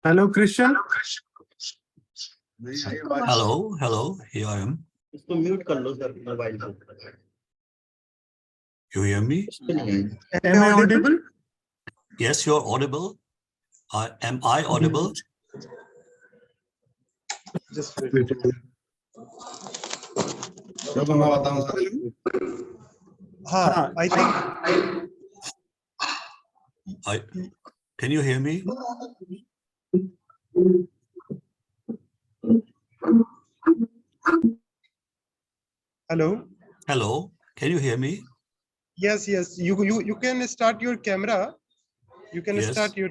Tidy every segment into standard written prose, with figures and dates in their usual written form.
Hello, Christian. Hello, here I am. You hear me? Am I audible? Yes, you're audible. Am I audible? Just wait. I think. Can you hear me? Hello. Hello. Can you hear me? Yes. You can start your camera. You can start your.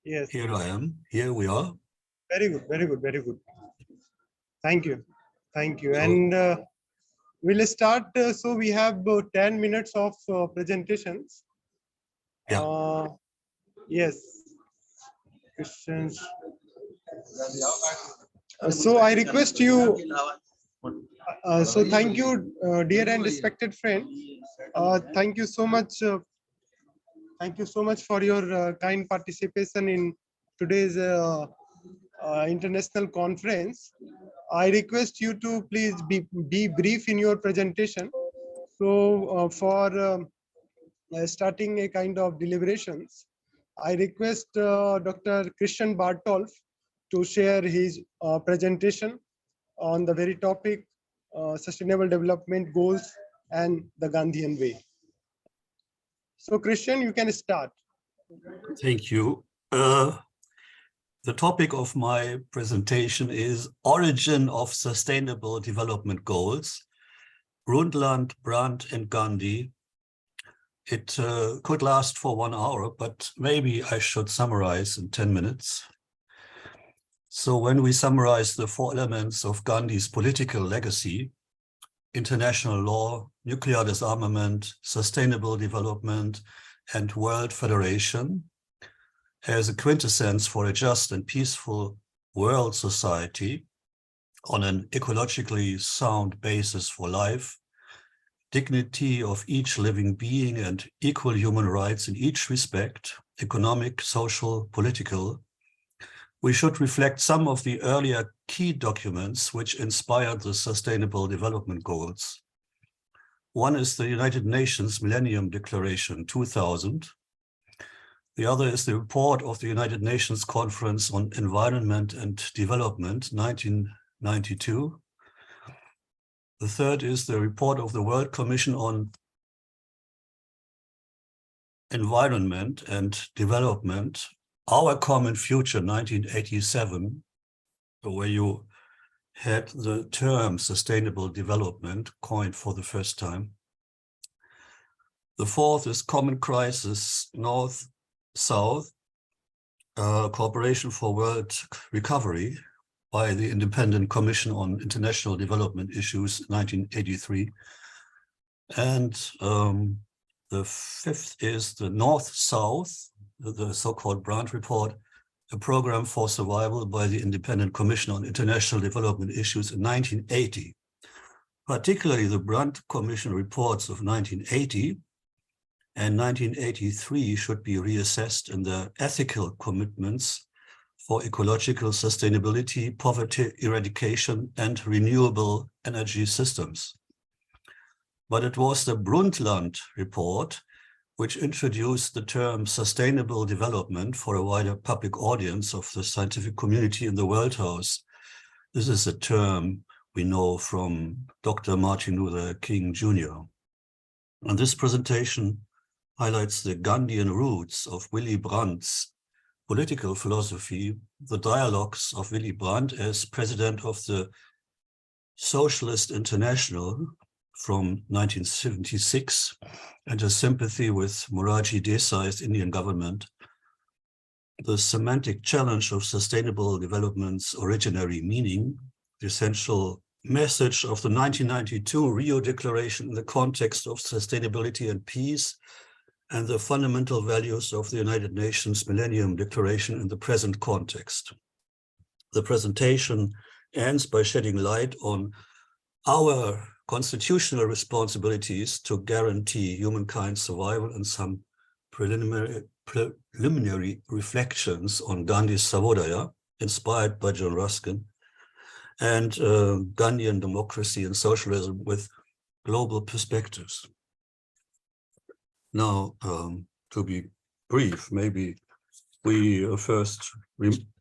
Yes. Here I am. Here we are. Very good. Thank you. And we'll start. So we have 10 minutes of presentations. Yeah. Yes. Questions. So I request you. So thank you, dear and respected friend. Thank you so much. Thank you so much for your kind participation in today's international conference. I request you to please be brief in your presentation. So for starting a kind of deliberations, I request Dr. Christian Bartolf to share his presentation on the very topic, Sustainable Development Goals and the Gandhian Way. So Christian, you can start. Thank you. The topic of my presentation is Origin of Sustainable Development Goals, Brundtland, Brandt, and Gandhi. It could last for 1 hour, but maybe I should summarize in 10 minutes. So when we summarize the 4 elements of Gandhi's political legacy, international law, nuclear disarmament, sustainable development, and world federation, as a quintessence for a just and peaceful world society on an ecologically sound basis for life, dignity of each living being and equal human rights in each respect, economic, social, political, we should reflect some of the earlier key documents which inspired the Sustainable Development Goals. One is the United Nations Millennium Declaration 2000. The other is the report of the United Nations Conference on Environment and Development, 1992. The third is the report of the World Commission on Environment and Development, Our Common Future, 1987, where you had the term sustainable development coined for the first time. The fourth is Common Crisis, North-South, Cooperation for World Recovery by the Independent Commission on International Development Issues, 1983. And the fifth is the North-South, the so-called Brandt Report, a program for survival by the Independent Commission on International Development Issues in 1980. Particularly the Brandt Commission reports of 1980 and 1983 should be reassessed in their ethical commitments for ecological sustainability, poverty eradication, and renewable energy systems. But it was the Brundtland report which introduced the term sustainable development for a wider public audience of the scientific community in the World House. This is a term we know from Dr. Martin Luther King Jr. And this presentation highlights the Gandhian roots of Willy Brandt's political philosophy, the dialogues of Willy Brandt as president of the Socialist International from 1976, and his sympathy with Morarji Desai's Indian government, the semantic challenge of sustainable development's originary meaning, the essential message of the 1992 Rio Declaration in the context of sustainability and peace, and the fundamental values of the United Nations Millennium Declaration in the present context. The presentation ends by shedding light on our constitutional responsibilities to guarantee humankind's survival and some preliminary reflections on Gandhi's Savodaya, inspired by John Ruskin, and Gandhian democracy and socialism with global perspectives. Now, to be brief, maybe we first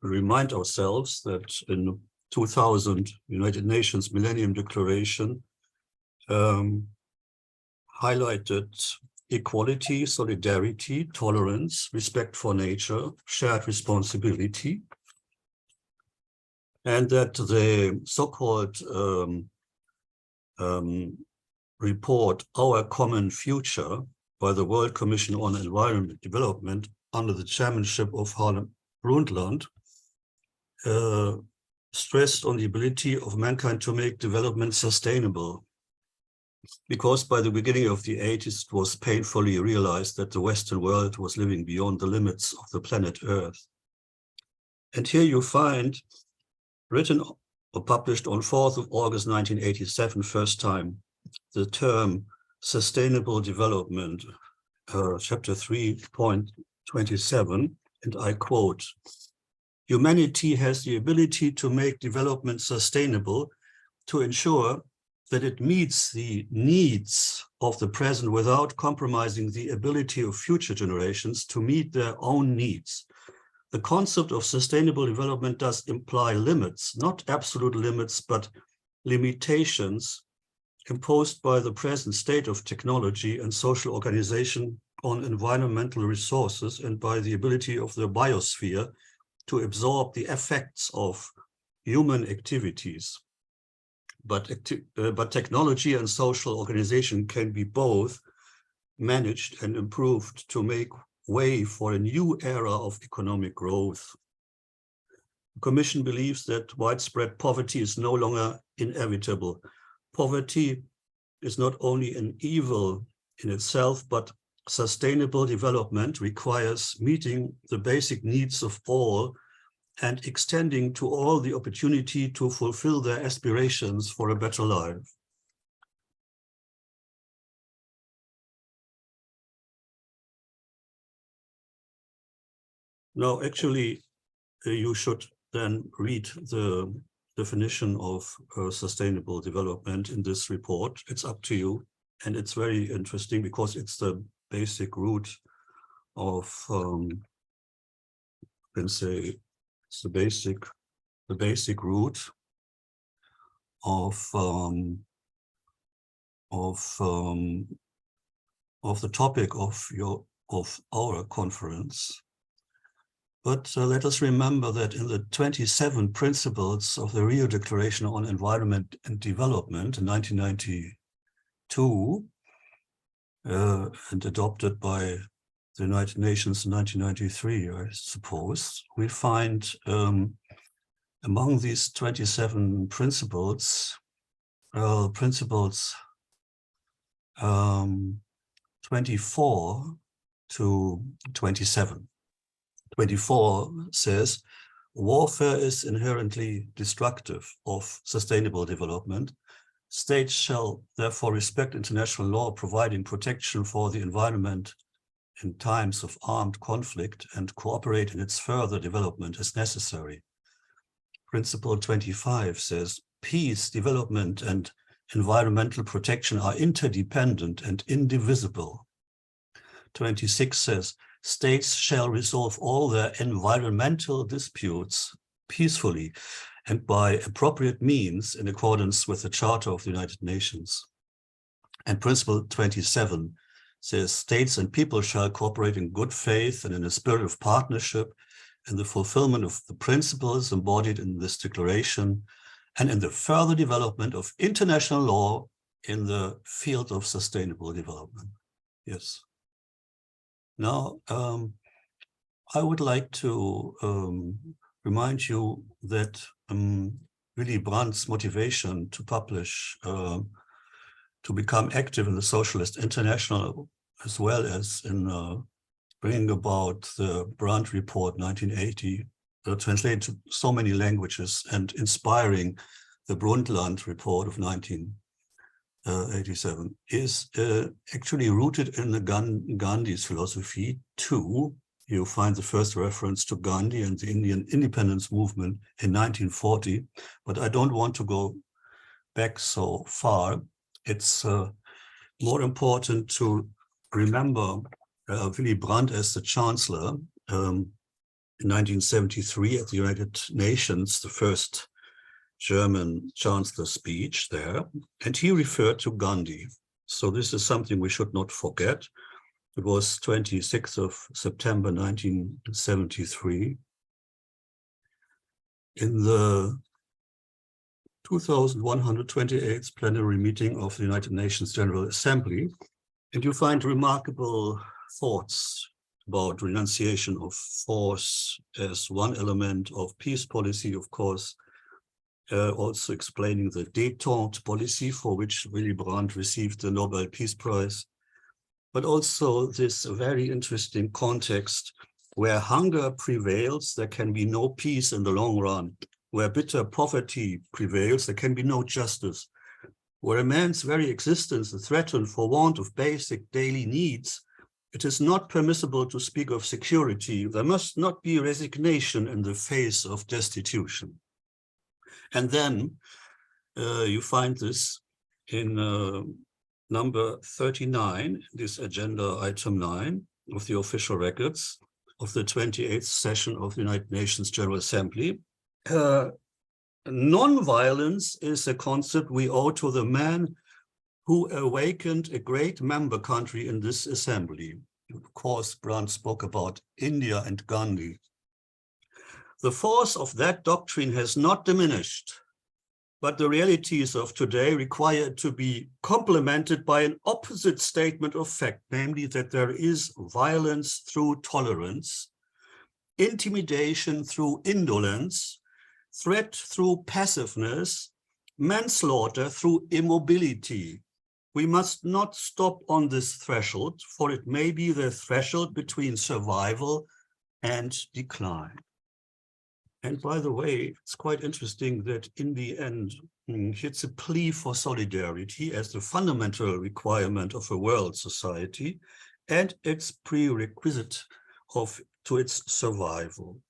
remind ourselves that in 2000, United Nations Millennium Declaration highlighted equality, solidarity, tolerance, respect for nature, shared responsibility, and that the so-called report, Our Common Future, by the World Commission on Environment Development under the chairmanship of Harlem Brundtland, stressed on the ability of mankind to make development sustainable. Because by the beginning of the 80s, it was painfully realized that the Western world was living beyond the limits of the planet Earth. And here you find, written or published on 4th of August 1987, first time, the term sustainable development, chapter 3.27, and I quote, "Humanity has the ability to make development sustainable to ensure that it meets the needs of the present without compromising the ability of future generations to meet their own needs. The concept of sustainable development does imply limits, not absolute limits, but limitations imposed by the present state of technology and social organization on environmental resources and by the ability of the biosphere to absorb the effects of human activities. But technology and social organization can be both managed and improved to make way for a new era of economic growth. The Commission believes that widespread poverty is no longer inevitable. Poverty is not only an evil in itself, but sustainable development requires meeting the basic needs of all and extending to all the opportunity to fulfill their aspirations for a better life." Now, actually, you should then read the definition of sustainable development in this report. It's up to you. And it's very interesting because it's the basic root of, you can say, it's the basic root of the topic of our conference. But let us remember that in the 27 principles of the Rio Declaration on Environment and Development in 1992, and adopted by the United Nations in 1993, I suppose, we find among these 27 principles, 24 to 27. 24 says, warfare is inherently destructive of sustainable development. States shall therefore respect international law, providing protection for the environment in times of armed conflict and cooperate in its further development as necessary. Principle 25 says, peace, development, and environmental protection are interdependent and indivisible. 26 says, states shall resolve all their environmental disputes peacefully and by appropriate means in accordance with the Charter of the United Nations. And Principle 27 says, states and people shall cooperate in good faith and in a spirit of partnership in the fulfillment of the principles embodied in this declaration and in the further development of international law in the field of sustainable development. Yes. Now, I would like to remind you that Willy Brandt's motivation to publish, to become active in the Socialist International, as well as in bringing about the Brandt Report 1980, translated to so many languages, and inspiring the Brundtland Report of 1987, is actually rooted in the Gandhi's philosophy too. You find the first reference to Gandhi and the Indian independence movement in 1940, but I don't want to go back so far. It's more important to remember Willy Brandt as the chancellor in 1973 at the United Nations, the first German chancellor speech there, and he referred to Gandhi. So this is something we should not forget. It was 26th of September 1973. In the 2128th plenary meeting of the United Nations General Assembly, and you find remarkable thoughts about renunciation of force as one element of peace policy, of course, also explaining the détente policy for which Willy Brandt received the Nobel Peace Prize, but also this very interesting context where hunger prevails, there can be no peace in the long run. Where bitter poverty prevails, there can be no justice. Where a man's very existence is threatened for want of basic daily needs, it is not permissible to speak of security. There must not be resignation in the face of destitution. And then you find this in number 39, this agenda item 9 of the official records of the 28th session of the United Nations General Assembly. Non-violence is a concept we owe to the man who awakened a great member country in this assembly. Of course, Brandt spoke about India and Gandhi. The force of that doctrine has not diminished, but the realities of today require it to be complemented by an opposite statement of fact, namely that there is violence through tolerance, intimidation through indolence, threat through passiveness, manslaughter through immobility. We must not stop on this threshold, for it may be the threshold between survival and decline. And by the way, it's quite interesting that in the end, it's a plea for solidarity as the fundamental requirement of a world society, and its prerequisite to its survival.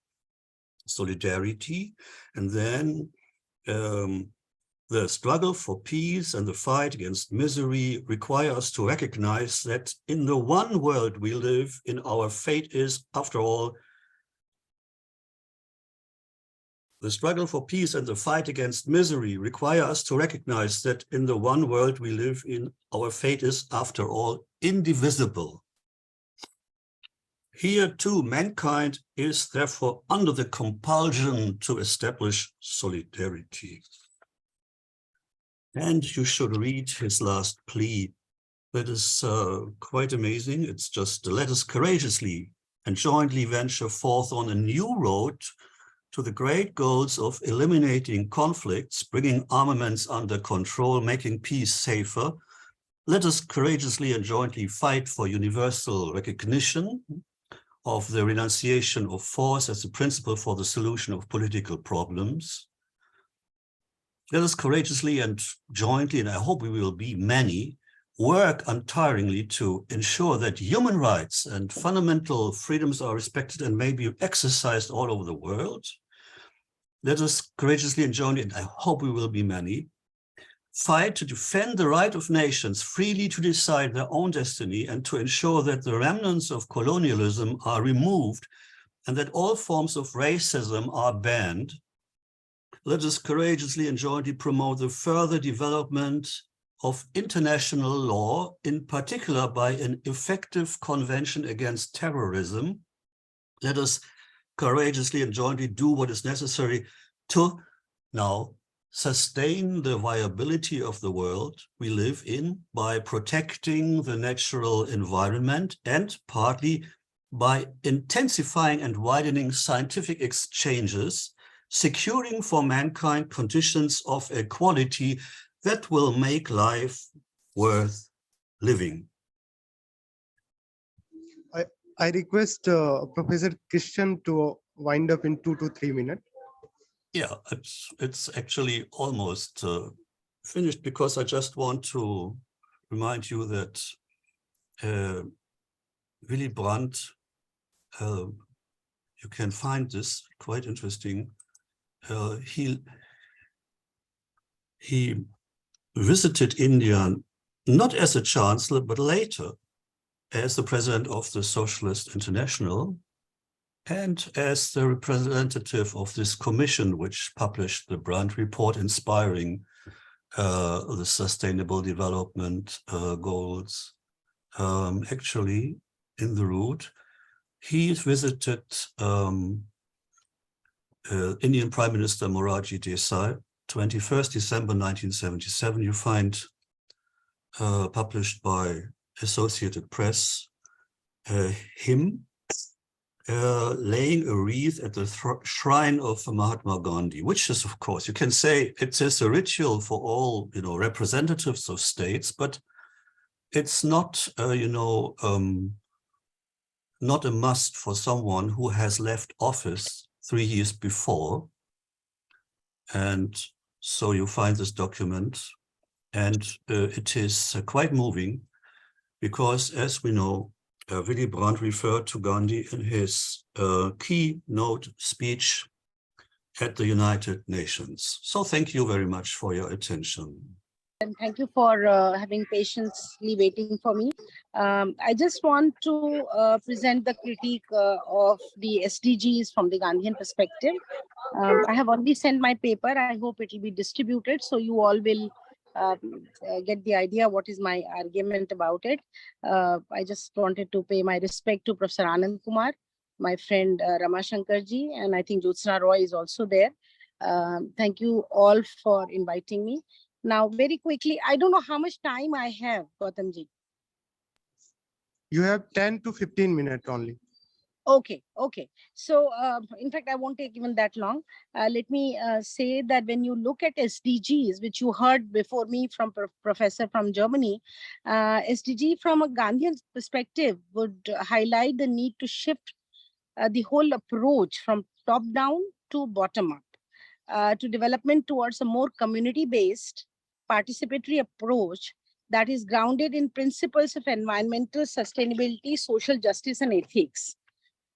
Solidarity, and then the struggle for peace and the fight against misery require us to recognize that in the one world we live in, our fate is, after all, the struggle for peace and the fight against misery require us to recognize that in the one world we live in, our fate is, after all, indivisible. Here too, mankind is therefore under the compulsion to establish solidarity. And you should read his last plea. That is quite amazing. It's just, let us courageously and jointly venture forth on a new road to the great goals of eliminating conflicts, bringing armaments under control, making peace safer. Let us courageously and jointly fight for universal recognition of the renunciation of force as a principle for the solution of political problems. Let us courageously and jointly, and I hope we will be many, work untiringly to ensure that human rights and fundamental freedoms are respected and may be exercised all over the world. Let us courageously and jointly, and I hope we will be many, fight to defend the right of nations freely to decide their own destiny and to ensure that the remnants of colonialism are removed and that all forms of racism are banned. Let us courageously and jointly promote the further development of international law, in particular by an effective convention against terrorism. Let us courageously and jointly do what is necessary to now sustain the viability of the world we live in by protecting the natural environment and partly by intensifying and widening scientific exchanges securing for mankind conditions of equality that will make life worth living. I request Professor Christian to wind up in 2 to 3 minutes. Yeah, it's actually almost finished, because I just want to remind you that Willy Brandt, you can find this quite interesting. He visited India not as a chancellor, but later as the president of the Socialist International and as the representative of this commission, which published the Brandt report inspiring the Sustainable Development Goals. Actually, in the route, he visited Indian Prime Minister Morarji Desai, 21st December 1977. You find published by Associated Press, him laying a wreath at the shrine of Mahatma Gandhi, which is, of course, you can say it is a ritual for all, representatives of states, but it's not, not a must for someone who has left office 3 years before. And so you find this document, and it is quite moving, because, as we know, Willy Brandt referred to Gandhi in his keynote speech at the United Nations. So thank you very much for your attention. And thank you for having patiently waiting for me. I just want to present the critique of the SDGs from the Gandhian perspective. I have already sent my paper. I hope it will be distributed, so you all will get the idea what is my argument about it. I just wanted to pay my respect to Professor Anand Kumar, my friend Rama Shankarji, and I think Jyotsna Roy is also there. Thank you all for inviting me. Now, very quickly, I don't know how much time I have, Gautamji. You have 10 to 15 minutes only. Okay. So, in fact, I won't take even that long. Let me say that when you look at SDGs, which you heard before me from professor from Germany, SDG from a Gandhian perspective would highlight the need to shift the whole approach from top down to bottom up, to development towards a more community-based participatory approach that is grounded in principles of environmental sustainability, social justice, and ethics.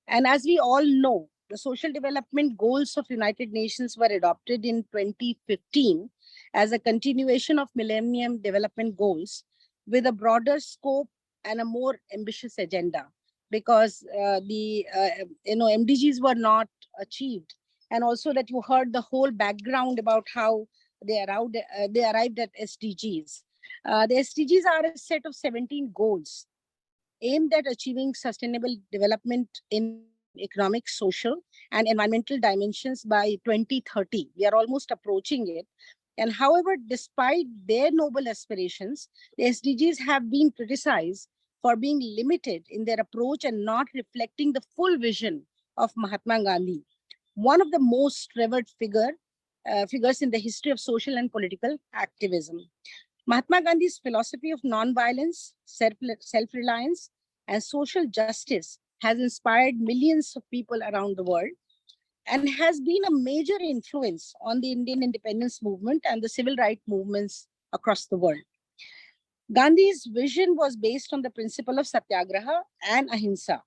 And as we all know, the Social Development Goals of United Nations were adopted in 2015 as a continuation of Millennium Development Goals with a broader scope and a more ambitious agenda, because the MDGs were not achieved. And also that you heard the whole background about how they arrived at SDGs. The SDGs are a set of 17 goals aimed at achieving sustainable development in economic, social, and environmental dimensions by 2030. We are almost approaching it. And however, despite their noble aspirations, the SDGs have been criticized for being limited in their approach and not reflecting the full vision of Mahatma Gandhi, one of the most revered figures in the history of social and political activism. Mahatma Gandhi's philosophy of non-violence, self-reliance, and social justice has inspired millions of people around the world and has been a major influence on the Indian independence movement and the civil rights movements across the world. Gandhi's vision was based on the principle of satyagraha and ahimsa,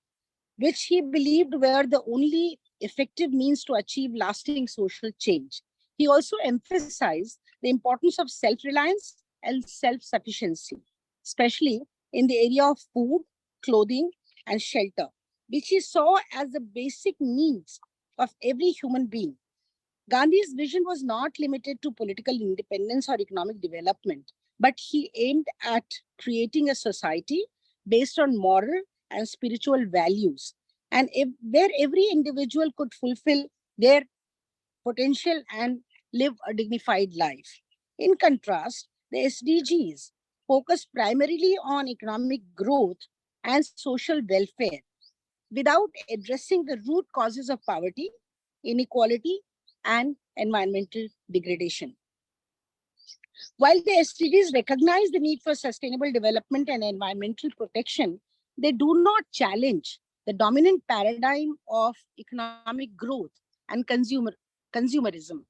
which he believed were the only effective means to achieve lasting social change. He also emphasized the importance of self-reliance and self-sufficiency, especially in the area of food, clothing, and shelter, which he saw as the basic needs of every human being. Gandhi's vision was not limited to political independence or economic development, but he aimed at creating a society based on moral and spiritual values, and where every individual could fulfill their potential and live a dignified life. In contrast, the SDGs focus primarily on economic growth and social welfare without addressing the root causes of poverty, inequality, and environmental degradation. While the SDGs recognize the need for sustainable development and environmental protection, they do not challenge the dominant paradigm of economic growth and consumerism,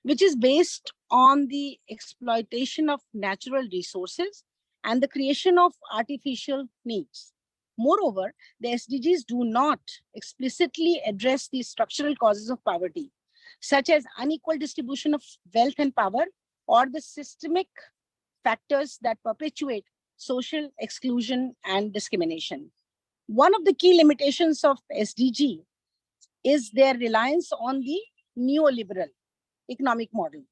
which is based on the exploitation of natural resources and the creation of artificial needs. Moreover, the SDGs do not explicitly address the structural causes of poverty, such as unequal distribution of wealth and power, or the systemic factors that perpetuate social exclusion and discrimination. One of the key limitations of SDG is their reliance on the neoliberal economic model,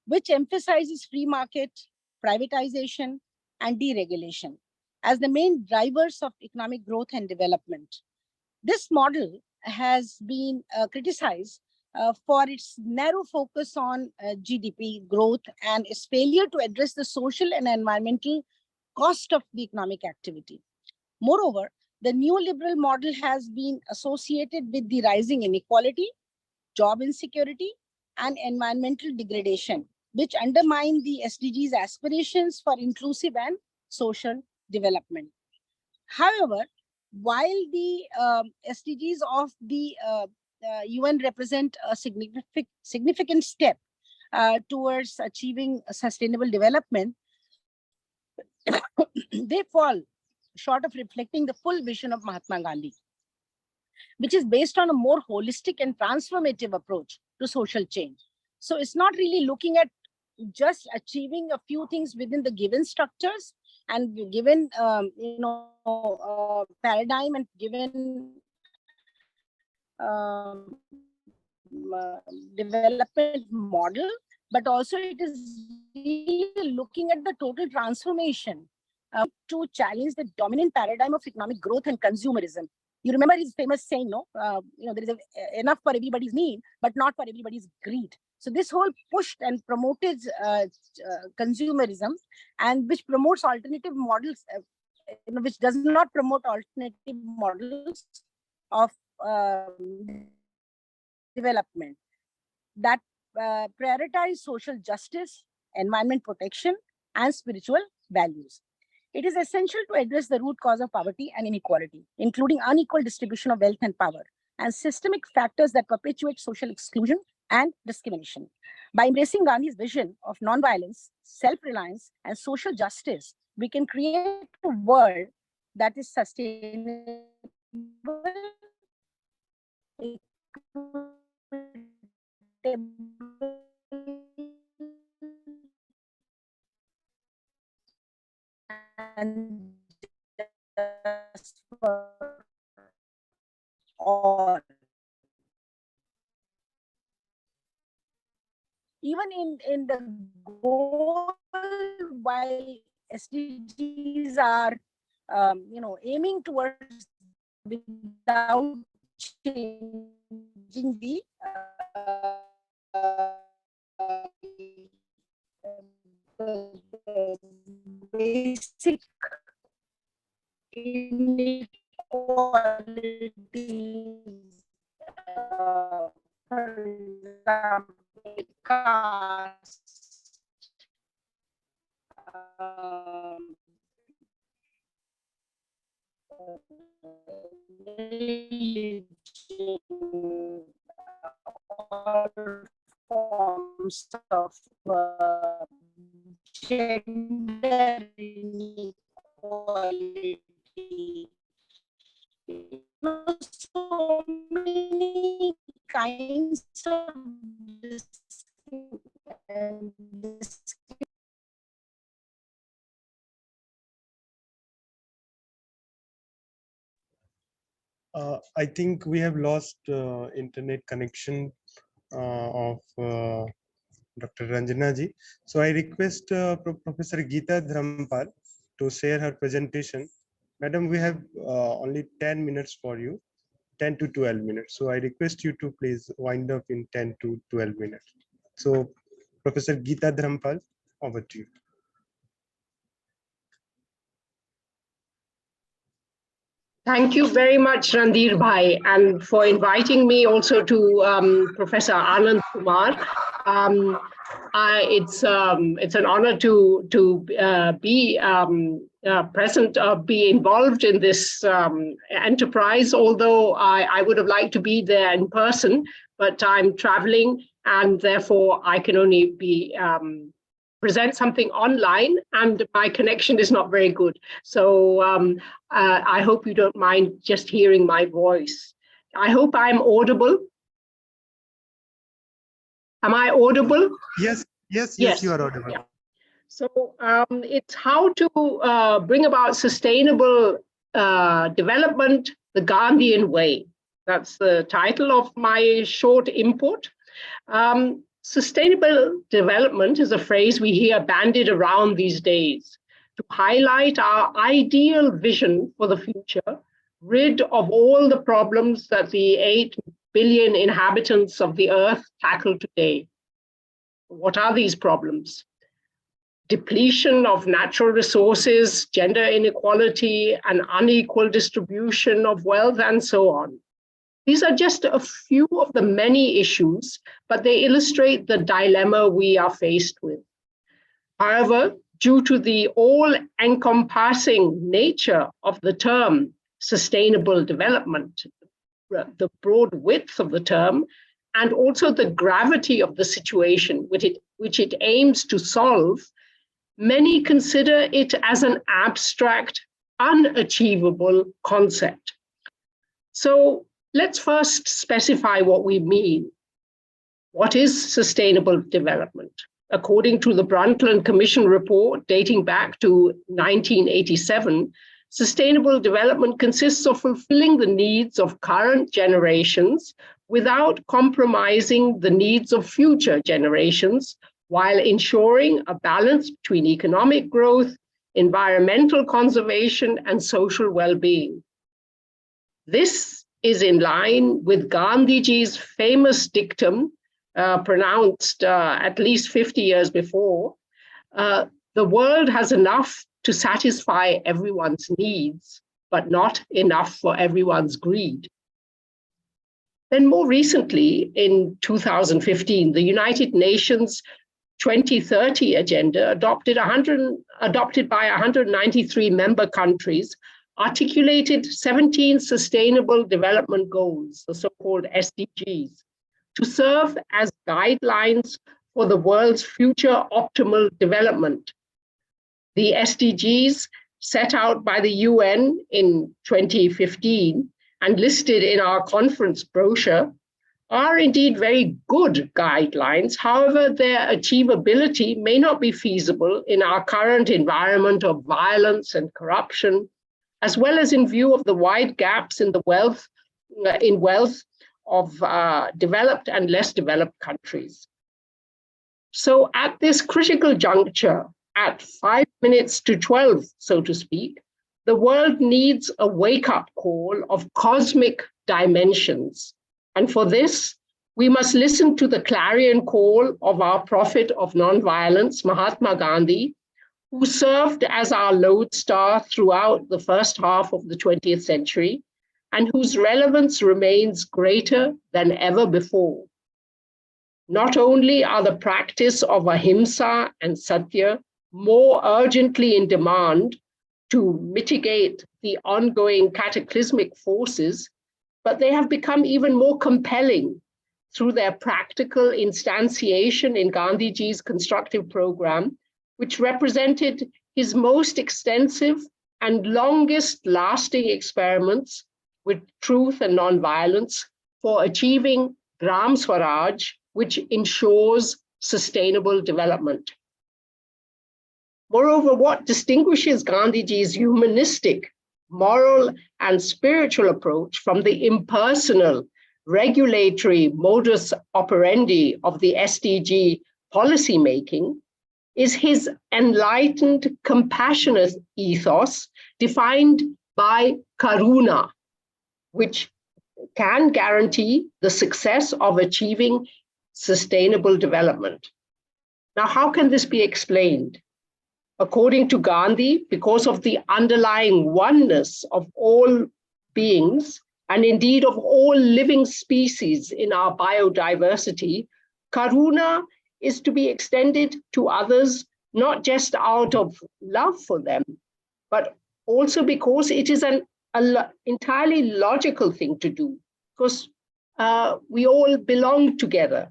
which emphasizes free market, privatization, and deregulation as the main drivers of economic growth and development. This model has been criticized for its narrow focus on GDP growth and its failure to address the social and environmental cost of the economic activity. Moreover, the neoliberal model has been associated with the rising inequality, job insecurity, and environmental degradation, which undermine the SDGs' aspirations for inclusive and social development. However, while the SDGs of the UN represent a significant step towards achieving sustainable development, they fall short of reflecting the full vision of Mahatma Gandhi, which is based on a more holistic and transformative approach to social change. So it's not really looking at just achieving a few things within the given structures and given paradigm and given development model, but also it is really looking at the total transformation to challenge the dominant paradigm of economic growth and consumerism. You remember his famous saying, no? There is enough for everybody's need, but not for everybody's greed. So this whole pushed and promoted consumerism, and which promotes alternative models, which does not promote alternative models of development that prioritize social justice, environment protection, and spiritual values. It is essential to address the root cause of poverty and inequality, including unequal distribution of wealth and power, and systemic factors that perpetuate social exclusion and discrimination. By embracing Gandhi's vision of nonviolence, self-reliance, and social justice, we can create a world that is sustainable, and just for all. Even in the goal, while SDGs are aiming towards without changing the basic inequalities, for example, caste, religion, all forms of gender inequality. So many kinds of I think we have lost internet connection of Dr. Ranjana ji. So I request Professor Geeta Dharampal to share her presentation. Madam, we have only 10 minutes for you, 10 to 12 minutes. So I request you to please wind up in 10 to 12 minutes. So Professor Geeta Dharampal, over to you. Thank you very much, Randir Bhai, and for inviting me also to Professor Anand Kumar. It's an honor to be present, be involved in this enterprise. Although I would have liked to be there in person, but I'm traveling, and therefore I can only be present something online, and my connection is not very good. So I hope you don't mind just hearing my voice. I hope I'm audible. Am I audible? Yes, you are audible. Yeah. So it's how to bring about sustainable development the Gandhian way. That's the title of my short input. Sustainable development is a phrase we hear bandied around these days to highlight our ideal vision for the future, rid of all the problems that the 8 billion inhabitants of the earth tackle today. What are these problems? Depletion of natural resources, gender inequality, and unequal distribution of wealth, and so on. These are just a few of the many issues, but they illustrate the dilemma we are faced with. However, due to the all-encompassing nature of the term sustainable development, the broad width of the term, and also the gravity of the situation which it aims to solve, many consider it as an abstract, unachievable concept. So let's first specify what we mean. What is sustainable development? According to the Brundtland Commission report dating back to 1987, sustainable development consists of fulfilling the needs of current generations without compromising the needs of future generations, while ensuring a balance between economic growth, environmental conservation, and social well-being. This is in line with Gandhiji's famous dictum, pronounced at least 50 years before, the world has enough to satisfy everyone's needs, but not enough for everyone's greed. Then more recently, in 2015, the United Nations 2030 agenda, adopted by 193 member countries, articulated 17 sustainable development goals, the so-called SDGs, to serve as guidelines for the world's future optimal development. The SDGs set out by the UN in 2015 and listed in our conference brochure are indeed very good guidelines. However, their achievability may not be feasible in our current environment of violence and corruption, as well as in view of the wide gaps in the wealth of developed and less developed countries. So at this critical juncture, at 5 minutes to 12, so to speak, the world needs a wake-up call of cosmic dimensions. And for this, we must listen to the clarion call of our prophet of nonviolence, Mahatma Gandhi, who served as our lodestar throughout the first half of the 20th century, and whose relevance remains greater than ever before. Not only are the practice of ahimsa and satya more urgently in demand to mitigate the ongoing cataclysmic forces, but they have become even more compelling through their practical instantiation in Gandhiji's constructive program, which represented his most extensive and longest lasting experiments with truth and nonviolence for achieving Gram Swaraj, which ensures sustainable development. Moreover, what distinguishes Gandhiji's humanistic, moral, and spiritual approach from the impersonal, regulatory modus operandi of the SDG policymaking is his enlightened, compassionate ethos defined by karuna, which can guarantee the success of achieving sustainable development. Now, how can this be explained? According to Gandhi, because of the underlying oneness of all beings, and indeed of all living species in our biodiversity, karuna is to be extended to others, not just out of love for them, but also because it is an entirely logical thing to do, because we all belong together.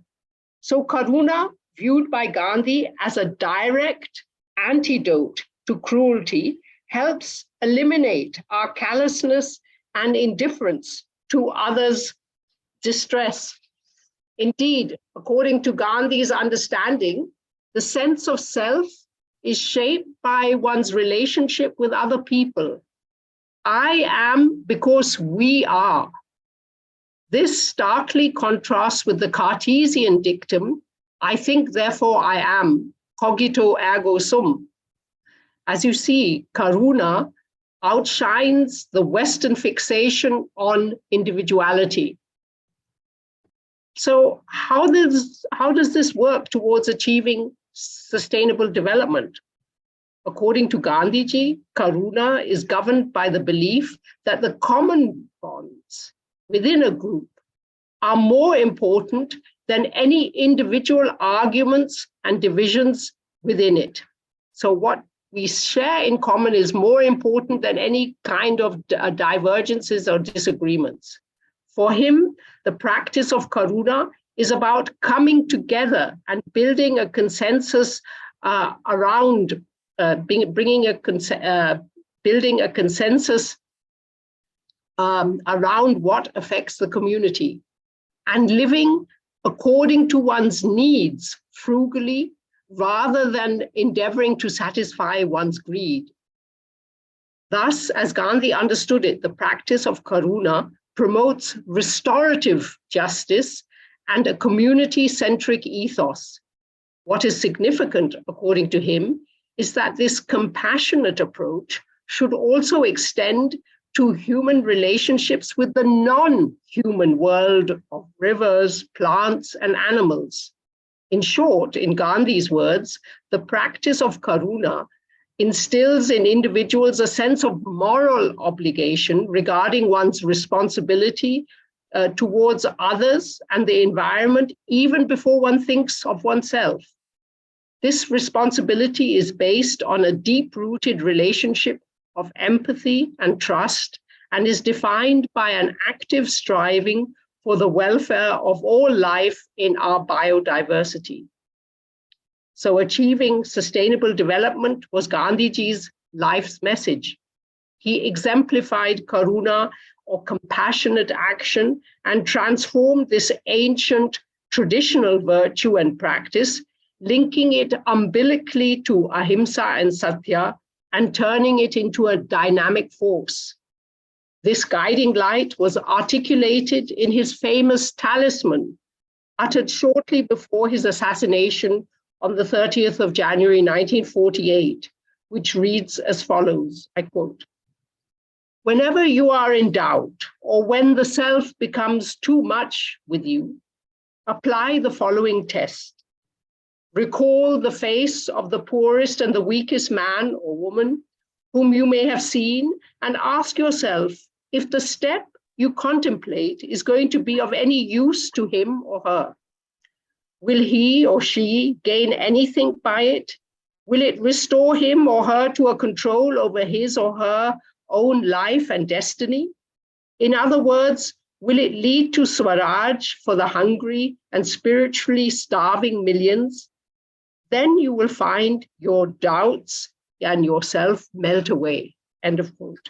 So karuna, viewed by Gandhi as a direct antidote to cruelty, helps eliminate our callousness and indifference to others' distress. Indeed, according to Gandhi's understanding, the sense of self is shaped by one's relationship with other people. I am because we are. This starkly contrasts with the Cartesian dictum, I think, therefore I am, cogito ergo sum. As you see, karuna outshines the Western fixation on individuality. So how does this work towards achieving sustainable development? According to Gandhiji, karuna is governed by the belief that the common bonds within a group are more important than any individual arguments and divisions within it. So what we share in common is more important than any kind of divergences or disagreements. For him, the practice of karuna is about coming together and building a consensus around building a consensus around what affects the community, and living according to one's needs frugally, rather than endeavoring to satisfy one's greed. Thus, as Gandhi understood it, the practice of karuna promotes restorative justice and a community-centric ethos. What is significant, according to him, is that this compassionate approach should also extend to human relationships with the non-human world of rivers, plants, and animals. In short, in Gandhi's words, the practice of karuna instills in individuals a sense of moral obligation regarding one's responsibility towards others and the environment, even before one thinks of oneself. This responsibility is based on a deep-rooted relationship of empathy and trust, and is defined by an active striving for the welfare of all life in our biodiversity. So achieving sustainable development was Gandhiji's life's message. He exemplified karuna, or compassionate action, and transformed this ancient traditional virtue and practice, linking it umbilically to ahimsa and satya, and turning it into a dynamic force. This guiding light was articulated in his famous talisman, uttered shortly before his assassination on the 30th of January, 1948, which reads as follows, I quote, "Whenever you are in doubt, or when the self becomes too much with you, apply the following test. Recall the face of the poorest and the weakest man or woman whom you may have seen, and ask yourself if the step you contemplate is going to be of any use to him or her. Will he or she gain anything by it? Will it restore him or her to a control over his or her own life and destiny? In other words, will it lead to Swaraj for the hungry and spiritually starving millions? Then you will find your doubts and yourself melt away." End of quote.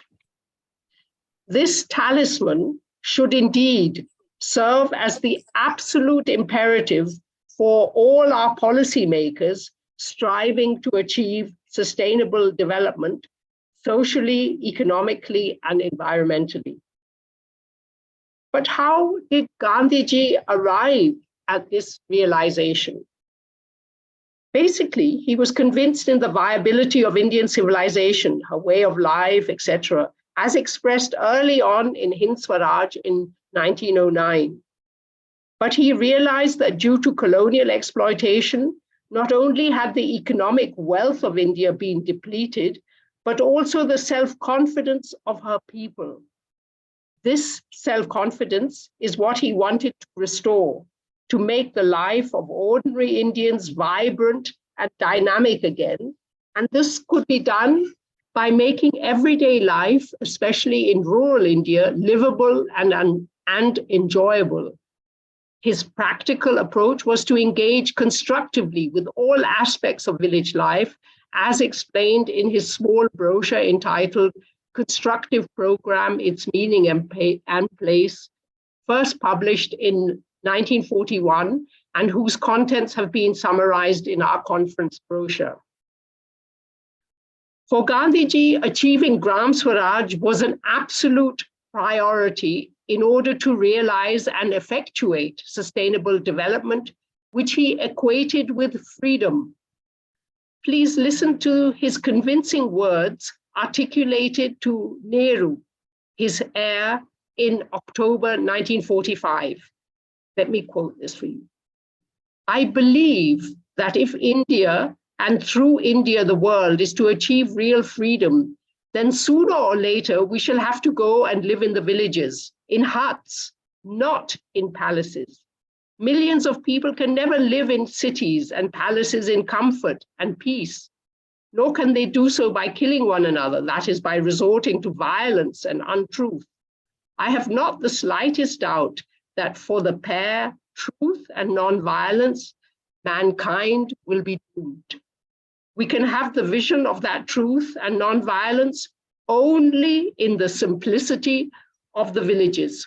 This talisman should indeed serve as the absolute imperative for all our policymakers striving to achieve sustainable development, socially, economically, and environmentally. But how did Gandhiji arrive at this realization? Basically, he was convinced in the viability of Indian civilization, her way of life, etc., as expressed early on in Hind Swaraj in 1909. But he realized that due to colonial exploitation, not only had the economic wealth of India been depleted, but also the self-confidence of her people. This self-confidence is what he wanted to restore, to make the life of ordinary Indians vibrant and dynamic again. And this could be done by making everyday life, especially in rural India, livable and enjoyable. His practical approach was to engage constructively with all aspects of village life, as explained in his small brochure entitled Constructive Program, Its Meaning and Place, first published in 1941, and whose contents have been summarized in our conference brochure. For Gandhiji, achieving Gram Swaraj was an absolute priority in order to realize and effectuate sustainable development, which he equated with freedom. Please listen to his convincing words articulated to Nehru, his heir, in October 1945. Let me quote this for you. I believe that if India, and through India the world, is to achieve real freedom, then sooner or later we shall have to go and live in the villages, in huts, not in palaces. Millions of people can never live in cities and palaces in comfort and peace, nor can they do so by killing one another, that is, by resorting to violence and untruth. I have not the slightest doubt that for the pair, truth and non-violence, mankind will be doomed. We can have the vision of that truth and non-violence only in the simplicity of the villages.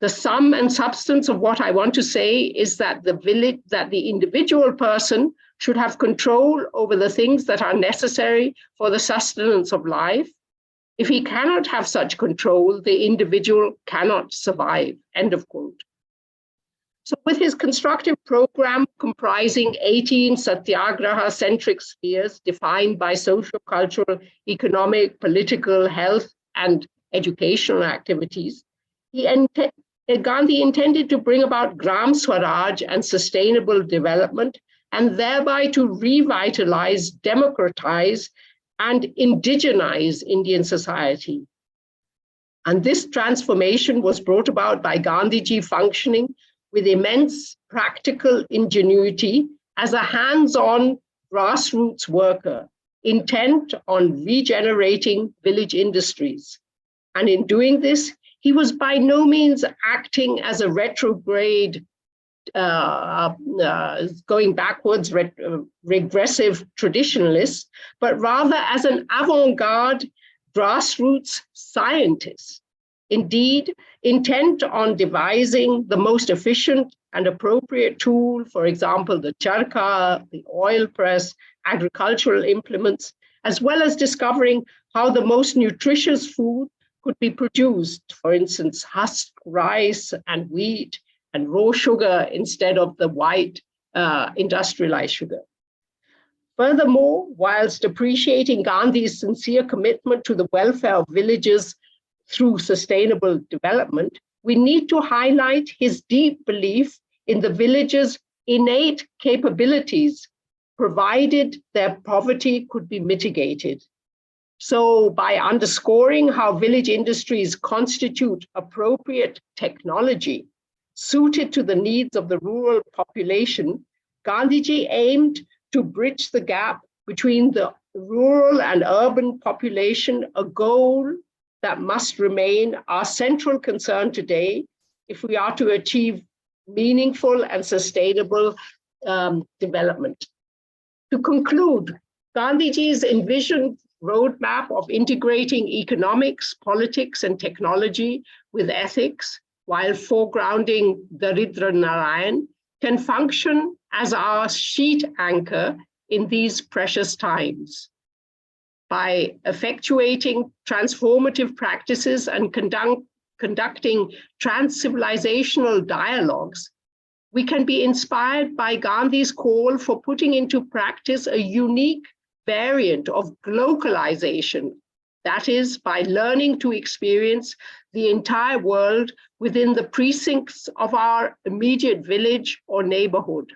The sum and substance of what I want to say is that the individual person should have control over the things that are necessary for the sustenance of life. If he cannot have such control, the individual cannot survive, end of quote. So with his constructive program comprising 18 satyagraha-centric spheres defined by social, cultural, economic, political, health, and educational activities, Gandhi intended to bring about Gram Swaraj and sustainable development, and thereby to revitalize, democratize, and indigenize Indian society. And this transformation was brought about by Gandhiji functioning with immense practical ingenuity as a hands-on grassroots worker, intent on regenerating village industries. And in doing this, he was by no means acting as a retrograde, going backwards, regressive traditionalist, but rather as an avant-garde grassroots scientist. Indeed, intent on devising the most efficient and appropriate tool, for example, the charkha, the oil press, agricultural implements, as well as discovering how the most nutritious food could be produced, for instance, husked rice and wheat and raw sugar instead of the white industrialized sugar. Furthermore, whilst appreciating Gandhi's sincere commitment to the welfare of villages through sustainable development, we need to highlight his deep belief in the villages' innate capabilities, provided their poverty could be mitigated. So by underscoring how village industries constitute appropriate technology suited to the needs of the rural population, Gandhiji aimed to bridge the gap between the rural and urban population, a goal that must remain our central concern today if we are to achieve meaningful and sustainable development. To conclude, Gandhiji's envisioned roadmap of integrating economics, politics, and technology with ethics while foregrounding Daridra Narayan can function as our sheet anchor in these precious times. By effectuating transformative practices and conducting trans-civilizational dialogues, we can be inspired by Gandhi's call for putting into practice a unique variant of globalization, that is, by learning to experience the entire world within the precincts of our immediate village or neighborhood,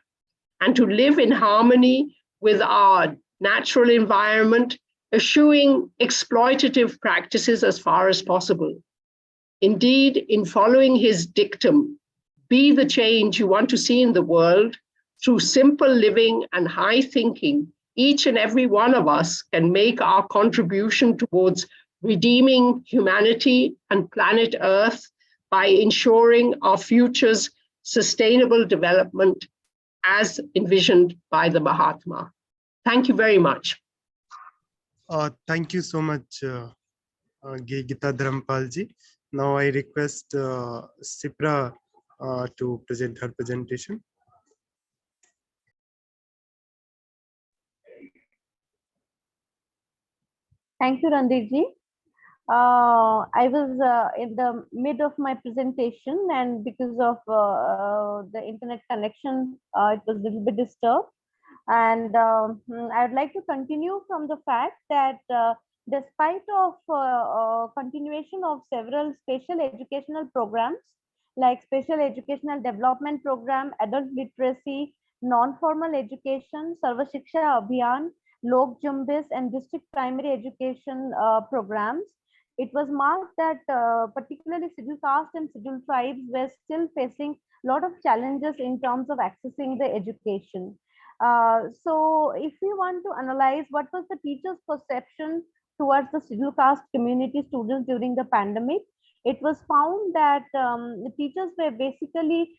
and to live in harmony with our natural environment, eschewing exploitative practices as far as possible. Indeed, in following his dictum, be the change you want to see in the world, through simple living and high thinking, each and every one of us can make our contribution towards redeeming humanity and planet Earth by ensuring our future's sustainable development as envisioned by the Mahatma. Thank you very much. Thank you so much, Gita Dharampalji. Now I request Sipra to present her presentation. Thank you, Randirji. I was in the mid of my presentation, and because of the internet connection, it was a little bit disturbed. And I would like to continue from the fact that despite of continuation of several special educational programs like special educational development program, adult literacy, non-formal education, Sarva Shiksha Abhiyan, Lok Jumbis, and district primary education programs, it was marked that particularly scheduled caste and scheduled tribes were still facing a lot of challenges in terms of accessing the education. So if we want to analyze what was the teacher's perception towards the scheduled caste community students during the pandemic, it was found that the teachers were basically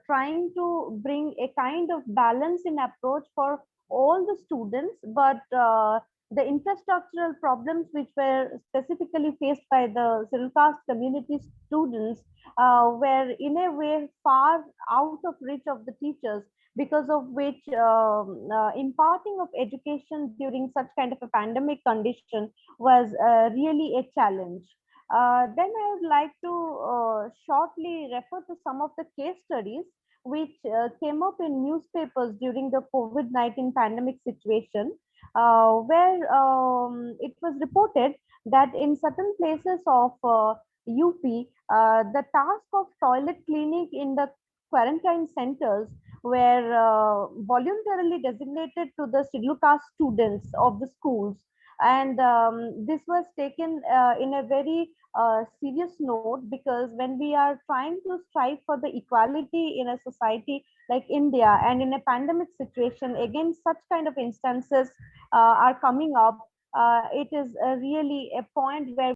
trying to bring a kind of balance in approach for all the students, but the infrastructural problems which were specifically faced by the scheduled caste community students were in a way far out of reach of the teachers, because of which imparting of education during such kind of a pandemic condition was really a challenge. Then I would like to shortly refer to some of the case studies which came up in newspapers during the COVID-19 pandemic situation, where it was reported that in certain places of UP, the task of toilet cleaning in the quarantine centers were voluntarily designated to the scheduled caste students of the schools. And this was taken in a very serious note, because when we are trying to strive for the equality in a society like India, and in a pandemic situation, again, such kind of instances are coming up, it is really a point where